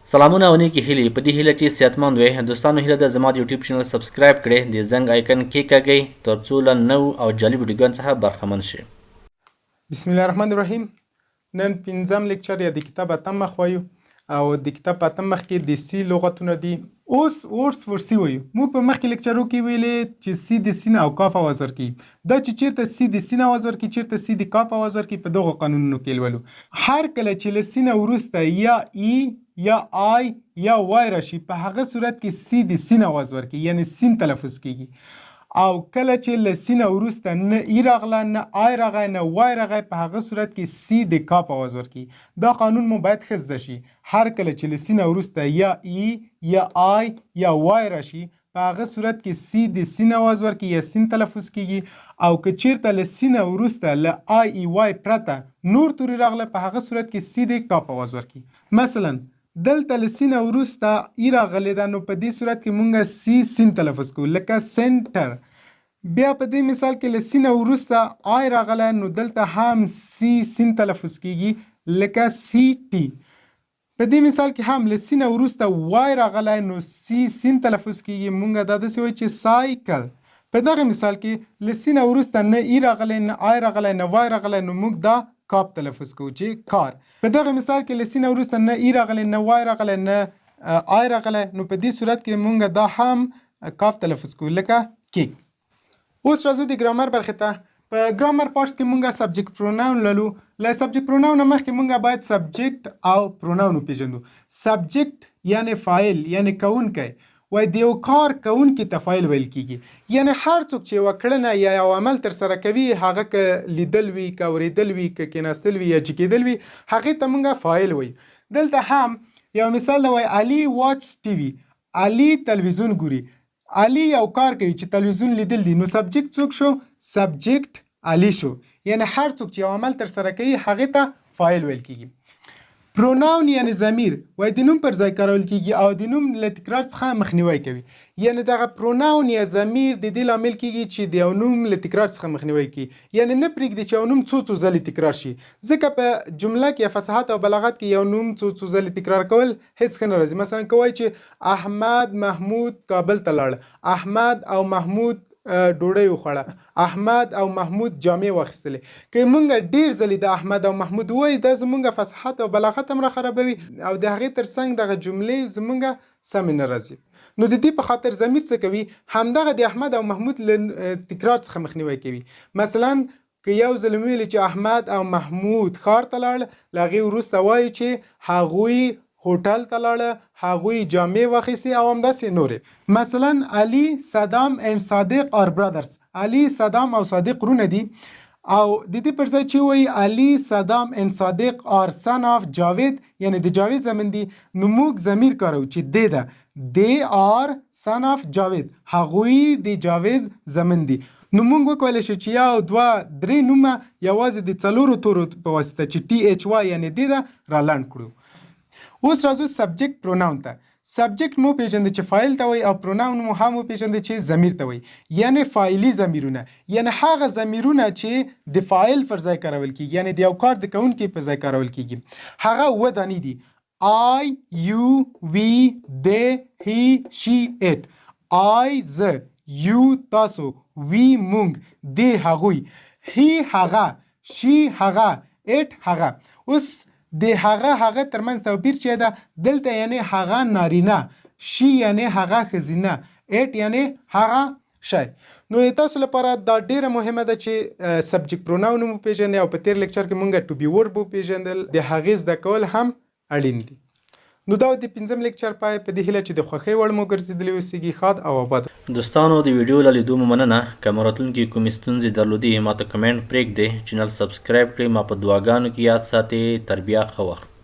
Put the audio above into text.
سلامونه او نیکی هیلې په دې هیله چې صحتمند وئ. دوستانو هیله ده زما د یوټیوب چینل سبسکرایب کړئ، د زنګ آیکن کېکاږئ ترڅو له نوو او جالبو ویډیوګانو څخه برخمن شئ. بسم الله الرحمن الرحیم. نن پنځم لیکچر یا د کتاب اتم مخ وایو او د کتاب په اتم مخ کې د سی لغتونه دي. اوس ورس ورسی وایو. موږ په مخکې لیکچرو کې ویلې چې سی د سین او کاف आवाज ورکوي. دا چې چیرته سی د سین आवाज ورکوي، چیرته سی د کاف आवाज ورکوي، په دغه قانونونو کې لولو. هر کله چې له سین وروسته یا ای یا آی یا وای راشي، په هغه صورت کې سی د سین आवाज ورکوي، یعنی سین تلفظ کیږي. او کله چې له سین وروسته نه ای راغله، نه آی راغی، نه وای راغی، په هغه صورت کې سی د کاف आवाज ورکوي. دا قانون مو باید ښه زده شي. هر کله چې له سین وروسته یا ای یا آی یا وای راشي، په هغه صورت کې سی د سین आवाज ورکوي یا سین تلفظ کیږي. او که چیرته له سین وروسته له آی ای وای پرته نور توري راغله، په هغه صورت کې سی د کاف आवाज ورکوي. مثلا دلته له سین وروسته ای راغلی ده، نو په دې صورت کې مونږ سی سین تلفظ کوو، لکه سنټر. بیا په دې مثال کې له سین وروسته آی راغلی، نو دلته هم سی سین تلفظ کیږي، لکه سی ټي. په دې مثال کې هم له سین وروسته وای راغلی، نو سی سین تلفظ کیږي، مونږ دا داسې وایو چې سایکل. په دغه مثال کې له سین وروسته نه ای راغلی، نه آی راغلی، نه وای راغلی، نو موږ دا کاپ تلفظ کوو چې کار. په دغه مثال کې له سین وروسته نه ای راغلی، نه وای راغلی، نه آی راغلی، نو په دې صورت کې مونږ دا هم کاف تلفظ کوو، لکه کیک. اوس راځو د ګرامر برخې ته. په ګرامر پارټس کې مونږ سبجیکټ پروناون لولو. له سبجیکټ پروناون مخکې مونږ باید سبجیکټ او پروناون وپېژنو. سبجیکټ یعنی فاعل، یعنی کوونکی. وای د یو کار کوونکي ته فاعل ویل کیږي. یعنی هر څوک چې یوه کړنه یا یو عمل ترسره کوي، هغه که لیدل وي، که اورېدل وي، که کېناستل وي یا جګېدل وي، هغې ته مونږ فاعل وایو. دلته هم یو مثال دی، وای علي واچس ټي وي. علي تلویزیون ګوري. علي یو کار کوي چې تلویزیون لیدل دي، نو سبجیکټ څوک شو؟ سبجیکټ علي شو. یعنی هر څوک چې یو عمل ترسره کوي، هغې ته فاعل ویل کیږي. پروناون یعنی ضمیر، وای د نوم پر ځای کارول کیږي او د نوم له تکرار څخه مخنیوی کوي. یعنی دغه پروناون یا ضمیر د دې لامل کیږي چې د یو نوم له تکرار څخه مخنیوی کوي. یعنی نه پرېږدي چې یو نوم څو ځلې تکرار شي. ځکه په جمله کې فصاحت او بلاغت کې یو نوم څو ځلې تکرار کول هیڅ ښه نه راځي. مثلا کوای چې احمد محمود کابل ته لاړ، احمد او محمود ډوډۍ وخوړه، احمد او محمود جامې واخیستلې. که مونږ ډیر ځلې د احمد او محمود وایو، دا زمونږ فصاحت او بلاغت هم را خرابوي او د هغې ترڅنګ دغه جملې زمونږ سمې نه راځي. نو د دې په خاطر ضمیر څه کوي؟ همدغه د احمد او محمود له تکرار څخه مخنیوی کوي. مثلا که یو ځل ویلې چې احمد او محمود ښار ته لاړ، له هغې وروسته وایي چې هغوی هوټل ته لاړه، هغوی جامې واخیستې او همداسې نورې. مثلا علي صدام and صادق are brothers. علي صدام او صادق ورونه دي، او د دې پر ځای چې وایي علي صدام and صادق are son of جاوید، یعنی د جاوید زمن دي، نو موږ ضمیر کاروو چې دی ده. they are son of جاوید، هغوی د جاوید زمن دي. نو موږ وکولی شو چې یو دوه درې نومه یوازې د څلورو تورو په واسطه چې THY یعنی دی ده را لنډ کړو. اوس راځو سبجیکټ پروناون ته. سبجیکټ مو پیژندل چې فاعل ته وایي او پروناون مو هم پیژندل چې ضمیر ته وایي، یعنی فاعلي ضمیرونه، یعنی هغه ضمیرونه چې د فاعل پر ځای کارول کیږي، یعنی د یو کار د کوونکي پر ځای کارول کیږي. هغه اووه دانې دي: I, you, we, they, he, she, it. I زه، you تاسو، we مونږ، they هغوی، he هغه، she هغه، it هغه. اوس د هغه ترمنځ توپیر چې ده، دلته یعنی هغه نارینه، شي یعنی هغه ښځینه، ایټ یعنی هغه شی. نو تاسو لپاره دا ډیره مهمه ده چې سبجیکټ پروناون مو پیژنئ او په تیر لیکچر کې مونږ ټو بی ورب وپیژندل، د هغې زده کول هم اړین دي. نو دا د پنځم لیکچر پای په دې هیله چې د خوښۍ وړ مو ګرځېدلی اوسیږي. ښاد او آباد. دوستانو د ویډیو له لیدو مو مننه. که مو راتلونکي کومې ستونزې درلودې، ما ته کمنټ پرېږدئ. چینل سبسکرایب کړئ. ما په دعاګانو کې یاد ساتئ. تر بیا ښه وخت.